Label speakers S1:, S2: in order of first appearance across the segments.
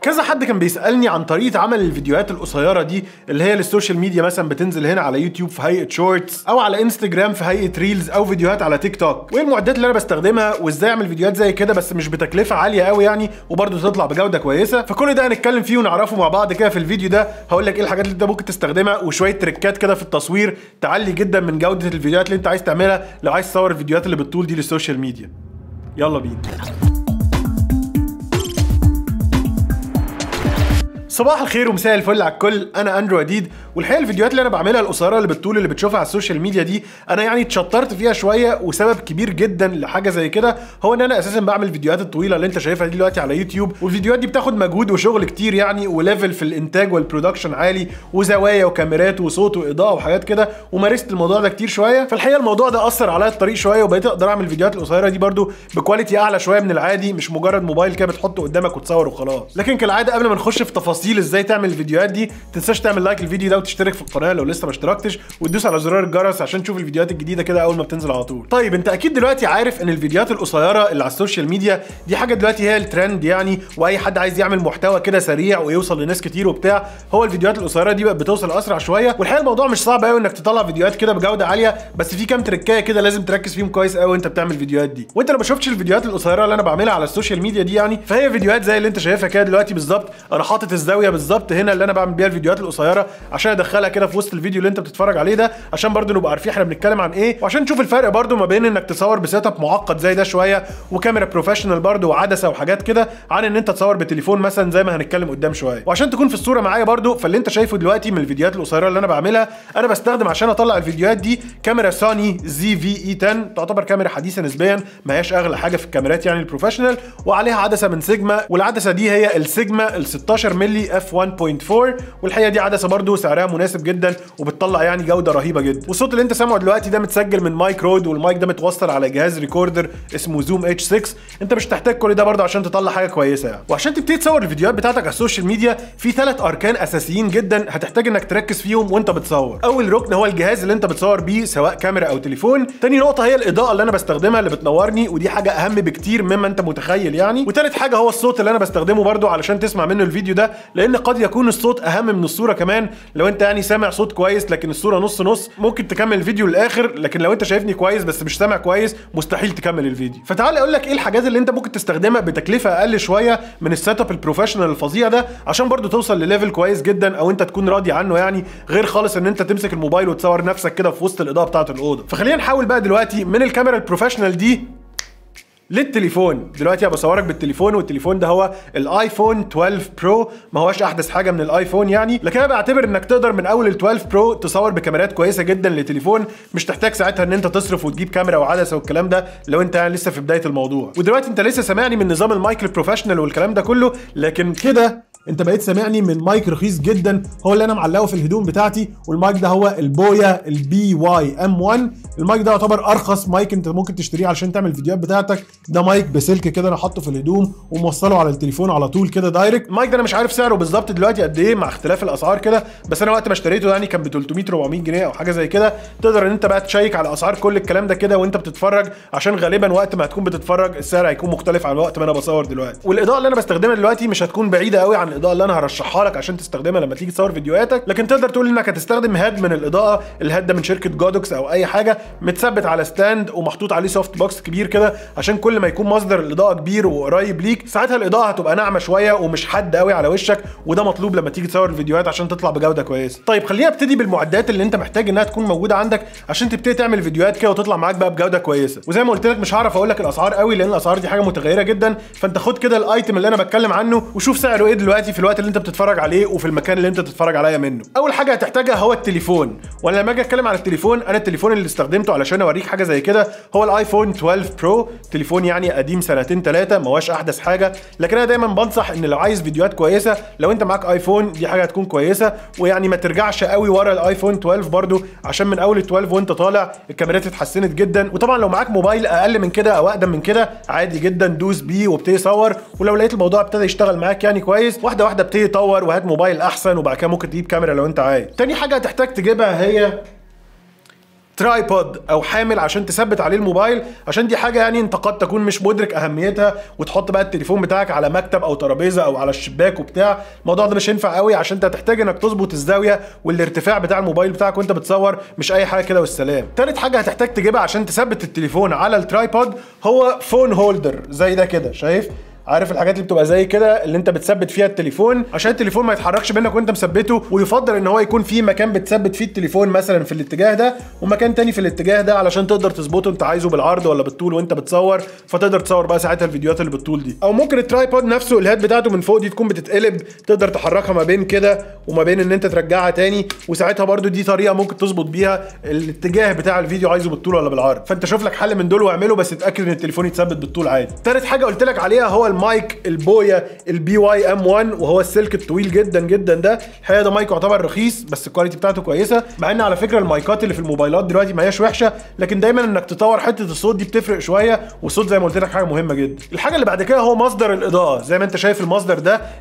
S1: كذا حد كان بيسالني عن طريقه عمل الفيديوهات القصيره دي اللي هي للسوشيال ميديا، مثلا بتنزل هنا على يوتيوب في هيئه شورتس او على انستجرام في هيئه ريلز او فيديوهات على تيك توك، وايه المعدات اللي انا بستخدمها وازاي اعمل فيديوهات زي كده بس مش بتكلفه عاليه قوي يعني وبرده تطلع بجوده كويسه. فكل ده هنتكلم فيه ونعرفه مع بعض كده في الفيديو ده. هقول لك ايه الحاجات اللي انت ممكن تستخدمها وشويه تريكات كده في التصوير تعلي جدا من جوده الفيديوهات اللي انت عايز تعملها لو عايز تصور الفيديوهات اللي بالطول دي للسوشيال ميديا. يلا بينا. صباح الخير ومساء الفل على الكل، انا اندرو وديد. والحقيقه الفيديوهات اللي انا بعملها القصيره اللي بالطول اللي بتشوفها على السوشيال ميديا دي انا يعني اتشطرت فيها شويه، وسبب كبير جدا لحاجه زي كده هو ان انا اساسا بعمل الفيديوهات الطويله اللي انت شايفها دي دلوقتي على يوتيوب، والفيديوهات دي بتاخد مجهود وشغل كتير يعني، وليفل في الانتاج والبرودكشن عالي، وزوايا وكاميرات وصوت واضاءه وحاجات كده، ومارست الموضوع ده كتير شويه. فالحقيقه الموضوع ده اثر عليا الطريق شويه، وبقيت اقدر اعمل الفيديوهات القصيره دي برده بكواليتي اعلى شويه من العادي، مش مجرد موبايل كده بتحطه قدامك وتصور وخلاص. لكن كالعاده قبل ما نخش في تفاصيل ازاي تعمل الفيديوهات دي، تنساش تعمل لايك الفيديو ده وتشترك في القناه لو لسه ما اشتركتش، وتدوس على زرار الجرس عشان تشوف الفيديوهات الجديده كده اول ما بتنزل على طول. طيب انت اكيد دلوقتي عارف ان الفيديوهات القصيره اللي على السوشيال ميديا دي حاجه دلوقتي هي الترند يعني، واي حد عايز يعمل محتوى كده سريع ويوصل لناس كتير وبتاع، هو الفيديوهات القصيره دي بقت بتوصل اسرع شويه. والحقيقه الموضوع مش صعب قوي انك تطلع فيديوهات كده بجوده عاليه، بس في كام تريكايه كده لازم تركز فيهم كويس قوي وانت بتعمل الفيديوهات دي. وانت لو ما شفتش الفيديوهات القصيره اللي انا بعملها على السوشيال ميديا دي يعني، فهي فيديوهات زي اللي انت شايفها كده دلوقتي بالظبط. انا حاطط الزاويه بالظبط هنا اللي انا بعمل بيها الفيديوهات القصيره عشان ادخلها كده في وسط الفيديو اللي انت بتتفرج عليه ده، عشان برضه نبقى عارفين احنا بنتكلم عن ايه، وعشان نشوف الفرق برضه ما بين انك تصور بسيت اب معقد زي ده شويه وكاميرا بروفيشنال برضه وعدسه وحاجات كده، عن ان انت تصور بتليفون مثلا زي ما هنتكلم قدام شويه. وعشان تكون في الصوره معايا برضه، فاللي انت شايفه دلوقتي من الفيديوهات القصيره اللي انا بعملها، انا بستخدم عشان اطلع الفيديوهات دي كاميرا سوني ZV-E10، تعتبر كاميرا حديثه نسبيا، ما هياش اغلى حاجه في الكاميرات يعني البروفيشنال، وعليها عدسه من سيجما، والعدسه دي هي السيجما ال 16 مللي f1.4، والحقيقه دي عدسه برضه سعرها مناسب جدا وبتطلع يعني جوده رهيبه جدا. والصوت اللي انت سامعه دلوقتي ده متسجل من مايك رود، والمايك ده متوصل على جهاز ريكوردر اسمه زوم H6. انت مش تحتاج كل ده برضه عشان تطلع حاجه كويسه يعني. وعشان تبتدي تصور الفيديوهات بتاعتك على السوشيال ميديا، في 3 اركان اساسيين جدا هتحتاج انك تركز فيهم وانت بتصور. اول ركن هو الجهاز اللي انت بتصور بيه سواء كاميرا او تليفون. تاني نقطه هي الاضاءه اللي انا بستخدمها اللي بتنورني، ودي حاجه اهم بكتير مما انت متخيل يعني. وتالت حاجه هو الصوت اللي انا بستخدمه برضه علشان تسمع منه الفيديو ده، لان قد يكون الصوت اهم من الصوره كمان. لو انت يعني سامع صوت كويس لكن الصوره نص نص، ممكن تكمل الفيديو للاخر، لكن لو انت شايفني كويس بس مش سامع كويس مستحيل تكمل الفيديو. فتعال اقول لك ايه الحاجات اللي انت ممكن تستخدمها بتكلفه اقل شويه من السيت اب البروفيشنال الفظيع ده، عشان برضو توصل لليفل كويس جدا او انت تكون راضي عنه يعني، غير خالص ان انت تمسك الموبايل وتصور نفسك كده في وسط الاضاءه بتاعه الاوضه. فخلينا نحاول بقى دلوقتي من الكاميرا البروفيشنال دي للتليفون. دلوقتي بصورك بالتليفون، والتليفون ده هو الايفون 12 برو، ما هوش احدث حاجه من الايفون يعني، لكن انا بعتبر انك تقدر من اول ال 12 برو تصور بكاميرات كويسه جدا للتليفون، مش تحتاج ساعتها ان انت تصرف وتجيب كاميرا وعدسه والكلام ده لو انت يعني لسه في بدايه الموضوع. ودلوقتي انت لسه سامعني من نظام المايك البروفيشنال والكلام ده كله، لكن كده انت بقيت سامعني من مايك رخيص جدا هو اللي انا معلقه في الهدوم بتاعتي، والمايك ده هو البويا BY-M1. المايك ده يعتبر ارخص مايك انت ممكن تشتريه علشان تعمل الفيديوهات بتاعتك. ده مايك بسلك كده انا حاطه في الهدوم وموصله على التليفون على طول كده دايركت. المايك ده انا مش عارف سعره بالظبط دلوقتي قد ايه مع اختلاف الاسعار كده، بس انا وقت ما اشتريته يعني كان ب 300 400 جنيه او حاجه زي كده. تقدر ان انت بقى تشيك على اسعار كل الكلام ده كده وانت بتتفرج، عشان غالبا وقت ما هتكون بتتفرج السعر هيكون مختلف عن وقت ما انا بصور دلوقتي. والاضاءه اللي انا بستخدمها دلوقتي مش هتكون بعيده قوي عن الاضاءه اللي انا هرشحها لك عشان تستخدمها لما تيجي تصور فيديوهاتك، لكن تقدر تقول انك هتستخدم هاد من الاضاءه. الهاد ده من شركه جودوكس او اي حاجه، متثبت على ستاند ومحطوط عليه سوفت بوكس كبير كده، عشان كل ما يكون مصدر الاضاءه كبير وقريب ليك ساعتها الاضاءه هتبقى ناعمه شويه ومش حاده قوي على وشك، وده مطلوب لما تيجي تصور الفيديوهات عشان تطلع بجوده كويسه. طيب خلينا نبتدي بالمعدات اللي انت محتاج انها تكون موجوده عندك عشان تبتدي تعمل فيديوهات كده وتطلع معاك بقى بجوده كويسه. وزي ما قلت لك مش هعرف اقول لك الاسعار قوي لان الاسعار دي حاجه متغيره جدا، فانت خد كده الايتم اللي انا بتكلم عنه وشوف سعره ايه دلوقتي في الوقت اللي انت بتتفرج عليه وفي المكان اللي انت تتفرج عليا منه. اول حاجه هتحتاجها هو التليفون. وانا لما اجي اتكلم على التليفون، انا التليفون اللي استخدمته علشان اوريك حاجه زي كده هو الايفون 12 برو. تليفون يعني قديم سنتين 3، ما هوش احدث حاجه، لكن انا دايما بنصح ان لو عايز فيديوهات كويسه، لو انت معاك ايفون دي حاجه هتكون كويسه، ويعني ما ترجعش قوي ورا الايفون 12 برضو، عشان من اول ال 12 وانت طالع الكاميرات اتحسنت جدا. وطبعا لو معاك موبايل اقل من كده او اقدم من كده عادي جدا دوس بيه وابتدي صور، ولو لقيت الموضوع ابتدى يشتغل معاك يعني كويس، واحده واحده ابتدي طور وهات موبايل احسن، وبعد كده ممكن تجيب كاميرا لو انت عايز. تاني حاجه هتحتاج تجيبها هي ترايبود او حامل عشان تثبت عليه الموبايل، عشان دي حاجه يعني انت قد تكون مش مدرك اهميتها، وتحط بقى التليفون بتاعك على مكتب او ترابيزه او على الشباك وبتاع. الموضوع ده مش هينفع قوي، عشان انت هتحتاج انك تظبط الزاويه والارتفاع بتاع الموبايل بتاعك وانت بتصور، مش اي حاجه كده والسلام. تالت حاجه هتحتاج تجيبها عشان تثبت التليفون على الترايبود هو فون هولدر زي ده كده، شايف؟ عارف الحاجات اللي بتبقى زي كده اللي انت بتثبت فيها التليفون عشان التليفون ما يتحركش منك وانت مثبته، ويفضل ان هو يكون في مكان بتثبت فيه التليفون مثلا في الاتجاه ده ومكان تاني في الاتجاه ده، علشان تقدر تظبطه انت عايزه بالعرض ولا بالطول وانت بتصور، فتقدر تصور بقى ساعتها الفيديوهات اللي بالطول دي. او ممكن الترايبود نفسه الهيد بتاعته من فوق دي تكون بتتقلب، تقدر تحركها ما بين كده وما بين ان انت ترجعها تاني، وساعتها برده دي طريقه ممكن تظبط بيها الاتجاه بتاع الفيديو عايزه بالطول ولا بالعرض. فانت شوف لك حل من دول واعمله، بس اتاكد ان التليفون يتثبت بالطول عادي. تالت حاجه قلت لك عليها هو المايك البي واي ام 1، وهو السلك الطويل جدا جدا ده. الحقيقه ده مايك يعتبر رخيص بس الكواليتي بتاعته كويسه، مع ان على فكره المايكات اللي في الموبايلات دلوقتي ما هياش وحشه، لكن دايما انك تطور حته الصوت دي بتفرق شويه، والصوت زي ما قلت لك حاجه مهمه جدا. الحاجه اللي بعد كده هو مصدر الاضاءه. زي ما انت شايف المصدر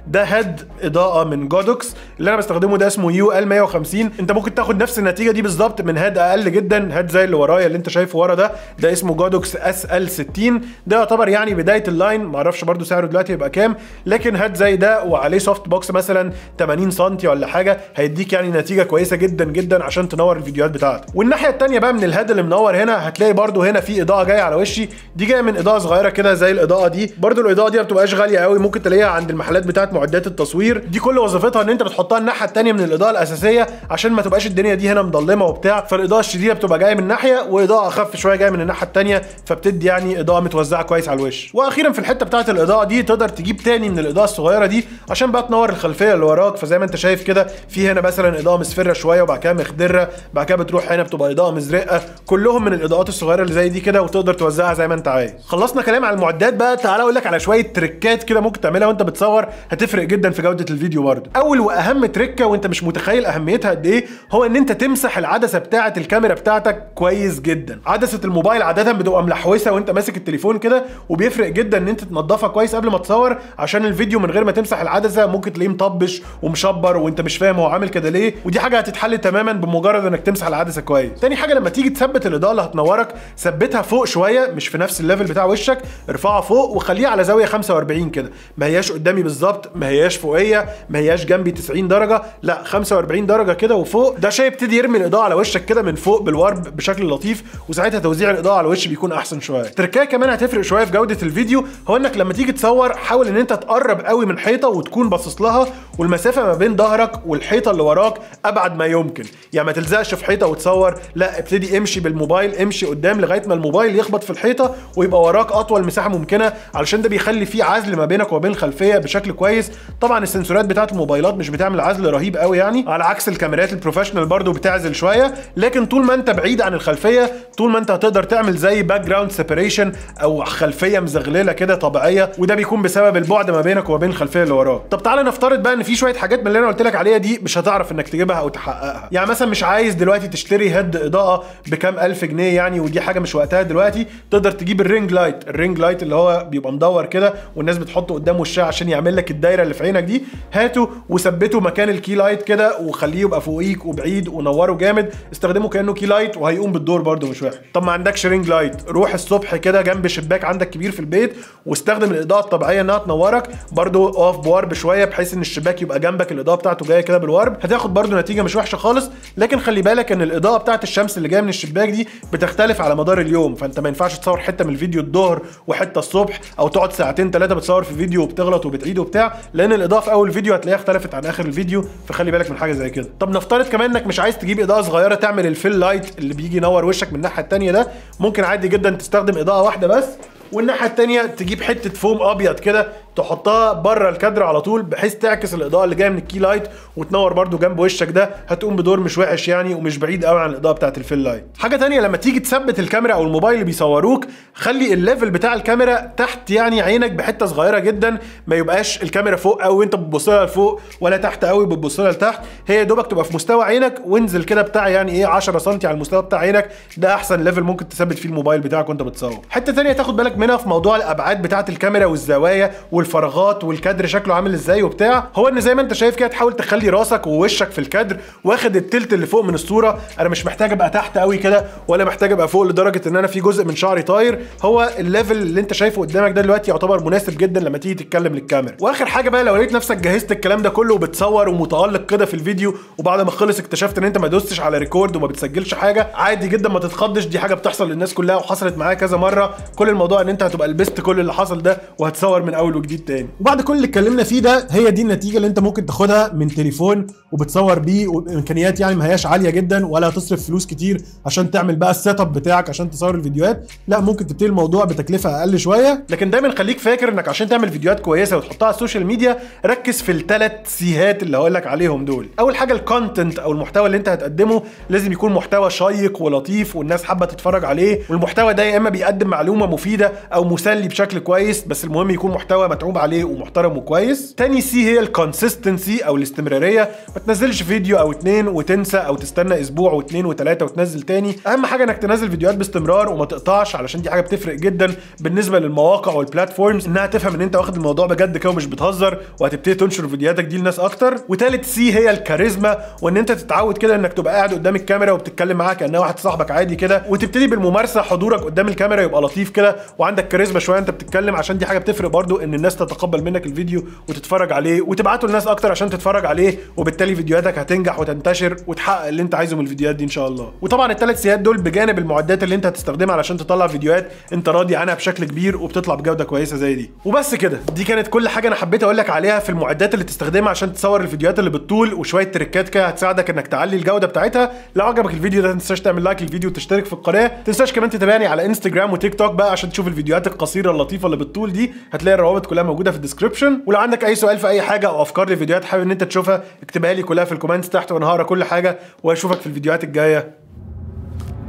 S1: ده هيد اضاءه من جودوكس، اللي انا بستخدمه ده اسمه يو ال 150. انت ممكن تاخد نفس النتيجه دي بالظبط من هيد اقل جدا، هيد زي اللي ورايا اللي انت شايفه ورا ده اسمه جودوكس اس ال 60. ده يعتبر يعني بدايه اللاين، معرفش برده سعره دلوقتي يبقى كام، لكن هات زي ده وعليه سوفت بوكس مثلا 80 سم ولا حاجه، هيديك يعني نتيجه كويسه جدا جدا عشان تنور الفيديوهات بتاعتك. والناحيه الثانيه بقى من الهاد اللي منور هنا هتلاقي برده هنا في اضاءه جايه على وشي، دي جايه من اضاءه صغيره كده زي الاضاءه دي. برده الاضاءه دي ما بتبقاش غاليه قوي، ممكن تلاقيها عند المحلات بتاعت معدات التصوير. دي كل وظيفتها ان انت بتحطها الناحيه الثانيه من الاضاءه الاساسيه عشان ما تبقاش الدنيا دي هنا مضلمه وبتاع، فالاضاءه الشديده بتبقى جايه من ناحيه واضاءه اخف شويه جايه من الناحيه الثانيه، فبتدي يعني اضاءه متوزعه كويس على الوش. واخيرا في الحته بتاعت الاضاءه دي تقدر تجيب تاني من الاضاءه الصغيره دي عشان بقى تنور الخلفيه اللي وراك. فزي ما انت شايف كده في هنا مثلا اضاءه مصفره شويه، وبعد كده مخضره، بعد كده بتروح هنا بتبقى اضاءه مزرقه، كلهم من الاضاءات الصغيره اللي زي دي كده، وتقدر توزعها زي ما انت عايز. خلصنا كلام على المعدات بقى، تعالى اقول لك على شويه تريكات كده ممكن تعملها وانت بتصور، هتفرق جدا في جوده الفيديو برضه. اول واهم تريكه وانت مش متخيل اهميتها قد ايه، هو ان انت تمسح العدسه بتاعه الكاميرا بتاعتك كويس جدا. عدسه الموبايل عاده بتبقى ملحوسه وانت ماسك التليفون كده، وبيفرق جدا ان انت تنضفها كويس قبل ما تصور، عشان الفيديو من غير ما تمسح العدسه ممكن تلاقيه مطبش ومشبر وانت مش فاهم هو عامل كده ليه، ودي حاجه هتتحل تماما بمجرد انك تمسح العدسه كويس. تاني حاجه لما تيجي تثبت الاضاءه اللي هتنورك، ثبتها فوق شويه، مش في نفس الليفل بتاع وشك، ارفعها فوق وخليها على زاويه 45 كده، ما هياش قدامي بالظبط، ما هياش فوقيه، ما هياش جنبي 90 درجه، لا 45 درجه كده وفوق. ده شيء يبتدي يرمي الاضاءه على وشك كده من فوق بالورب بشكل لطيف، وساعتها توزيع الاضاءه على الوش بيكون احسن شويه. تركايه كمان هتفرق شويه في جوده الفيديو، هو انك لما تيجي تصور حاول ان انت تقرب قوي من حيطه وتكون باصص لها، والمسافه ما بين ظهرك والحيطه اللي وراك ابعد ما يمكن، يعني ما تلزقش في حيطه وتصور، لا ابتدي امشي بالموبايل، امشي قدام لغايه ما الموبايل يخبط في الحيطه ويبقى وراك اطول مساحه ممكنه، علشان ده بيخلي فيه عزل ما بينك وبين الخلفيه بشكل كويس. طبعا السنسورات بتاعت الموبايلات مش بتعمل عزل رهيب قوي يعني، على عكس الكاميرات البروفيشنال برضو بتعزل شويه، لكن طول ما انت بعيد عن الخلفيه طول ما انت هتقدر تعمل زي باك جراوند سيبريشن او خلفيه مزغلله كده طبيعيه، وده بيكون بسبب البعد ما بينك وما بين الخلفيه اللي وراك. طب تعالى نفترض بقى ان في شويه حاجات من اللي انا قلت لك عليها دي مش هتعرف انك تجيبها او تحققها، يعني مثلا مش عايز دلوقتي تشتري هيد اضاءه بكام الف جنيه يعني، ودي حاجه مش وقتها دلوقتي. تقدر تجيب الرينج لايت اللي هو بيبقى مدور كده والناس بتحطه قدام وشها عشان يعمل لك الدايره اللي في عينك دي، هاته وثبته مكان الكي لايت كده وخليه يبقى فوقيك وبعيد ونوره جامد، استخدمه كانه كي لايت وهيقوم بالدور برده مش وحش. طب ما عندكش رينج لايت، روح الصبح كده جنب شباك عندك كبير في البيت واستخدم الاضاءه الطبيعيه انها تنورك، برده اقف بورب شويه بحيث ان الشباك يبقى جنبك الاضاءه بتاعته جايه كده بالورب، هتاخد برده نتيجه مش وحشه خالص. لكن خلي بالك ان الاضاءه بتاعت الشمس اللي جايه من الشباك دي بتختلف على مدار اليوم، فانت ما ينفعش تصور حته من الفيديو الظهر وحته الصبح، او تقعد ساعتين ثلاثه بتصور في فيديو وبتغلط وبتعيد وبتاع، لان الاضاءه في اول الفيديو هتلاقيها اختلفت عن اخر الفيديو، فخلي بالك من حاجه زي كده. طب نفترض كمان انك مش عايز تجيب اضاءه صغيره تعمل الفيل لايت اللي بيجي ينور وشك من الناحيه الثانيه ده، ممكن عادي جدا تستخدم اضاءه واحده بس، والناحيه الثانيه تجيب حته فوم ابيض كده تحطها بره الكادر على طول بحيث تعكس الاضاءه اللي جايه من الكي لايت وتنور برده جنب وشك، ده هتقوم بدور مش وحش يعني ومش بعيد قوي عن الاضاءه بتاعه الفيل لايت. حاجه ثانيه لما تيجي تثبت الكاميرا او الموبايل اللي بيصوروك، خلي الليفل بتاع الكاميرا تحت يعني عينك بحته صغيره جدا، ما يبقاش الكاميرا فوق قوي وانت بتبص لها لفوق، ولا تحت قوي بتبص لها لتحت، هي دوبك تبقى في مستوى عينك، وانزل كده بتاع يعني ايه 10 سم على المستوى بتاع عينك، ده احسن ليفل ممكن تثبت فيه الموبايل بتاعك وانت بتصور. حته ثانيه تاخد بالك بالك منها في موضوع الابعاد بتاعه الكاميرا والزوايا والفراغات والكادر شكله عامل ازاي وبتاع، هو ان زي ما انت شايف كده تحاول تخلي راسك ووشك في الكادر واخد التلت اللي فوق من الصوره. انا مش محتاج ابقى تحت قوي كده ولا محتاج ابقى فوق لدرجه ان انا في جزء من شعري طاير. هو الليفل اللي انت شايفه قدامك ده دلوقتي يعتبر مناسب جدا لما تيجي تتكلم للكاميرا. واخر حاجه بقى، لو لقيت نفسك جهزت الكلام ده كله وبتصور ومتالق كده في الفيديو وبعد ما خلص اكتشفت ان انت ما دوستش على ريكورد وما بتسجلش حاجه، عادي جدا ما تتخضش، دي حاجه بتحصل للناس كلها وحصلت معايا كذا مره. كل الموضوع ان انت هتبقى لبست كل اللي حصل ده وهتصور من اول وجديد تاني. وبعد كل اللي اتكلمنا فيه ده، هي دي النتيجه اللي انت ممكن تاخدها من تليفون وبتصور بيه، وامكانيات يعني ما هياش عاليه جدا ولا هتصرف فلوس كتير عشان تعمل بقى السيت اب بتاعك عشان تصور الفيديوهات. لا، ممكن تبتدي الموضوع بتكلفه اقل شويه. لكن دايما خليك فاكر انك عشان تعمل فيديوهات كويسه وتحطها على السوشيال ميديا ركز في الثلاث سيهات اللي هقول لك عليهم دول. اول حاجه الكونتنت او المحتوى اللي انت هتقدمه لازم يكون محتوى شيق ولطيف والناس حابه تتفرج عليه، والمحتوى ده يا اما بيقدم معلومه مفيده او مسلي بشكل كويس، بس المهم يكون محتوى متعوب عليه ومحترم وكويس. تاني سي هي الكونسيستنسي او الاستمراريه، ما تنزلش فيديو او اتنين وتنسى او تستنى اسبوع واتنين وتلاته وتنزل تاني. اهم حاجه انك تنزل فيديوهات باستمرار وما تقطعش، علشان دي حاجه بتفرق جدا بالنسبه للمواقع والبلاتفورمز انها تفهم ان انت واخد الموضوع بجد كده ومش بتهزر، وهتبتدي تنشر فيديوهاتك دي لناس اكتر. وتالت سي هي الكاريزما، وان انت تتعود كده انك تبقى قاعد قدام الكاميرا وبتتكلم معاك كانه واحد صاحبك عادي كده، وتبتدي بالممارسه حضورك قدام الكاميرا يبقى لطيف كده وعندك كاريزما شويه انت بتتكلم، عشان دي حاجه بتفرق برضو ان الناس تتقبل منك الفيديو وتتفرج عليه وتبعته للناس اكتر عشان تتفرج عليه، وبالتالي فيديوهاتك هتنجح وتنتشر وتحقق اللي انت عايزه من الفيديوهات دي ان شاء الله. وطبعا الثلاث سيات دول بجانب المعدات اللي انت هتستخدمها علشان تطلع فيديوهات انت راضي عنها بشكل كبير وبتطلع بجوده كويسه زي دي. وبس كده، دي كانت كل حاجه انا حبيت اقول لك عليها في المعدات اللي تستخدمها عشان تصور الفيديوهات اللي بالطول، وشويه تريكات كده هتساعدك انك تعلي الجوده بتاعتها. لو عجبك الفيديو ده ما تنساش تعمل لايك للفيديو وتشترك في القناه. ما تنساش كمان تتابعني على انستجرام وتيك توك بقى عشان تشوف الفيديوهات القصيره اللطيفه اللي بالطول دي، هتلاقي الروابط كلها موجوده في الديسكربشن. ولو عندك اي سؤال في اي حاجه او افكار لفيديوهات حابب ان انت تشوفها اكتبها لي كلها في الكومنتس تحت وانا هقرا كل حاجه، واشوفك في الفيديوهات الجايه.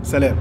S1: سلام.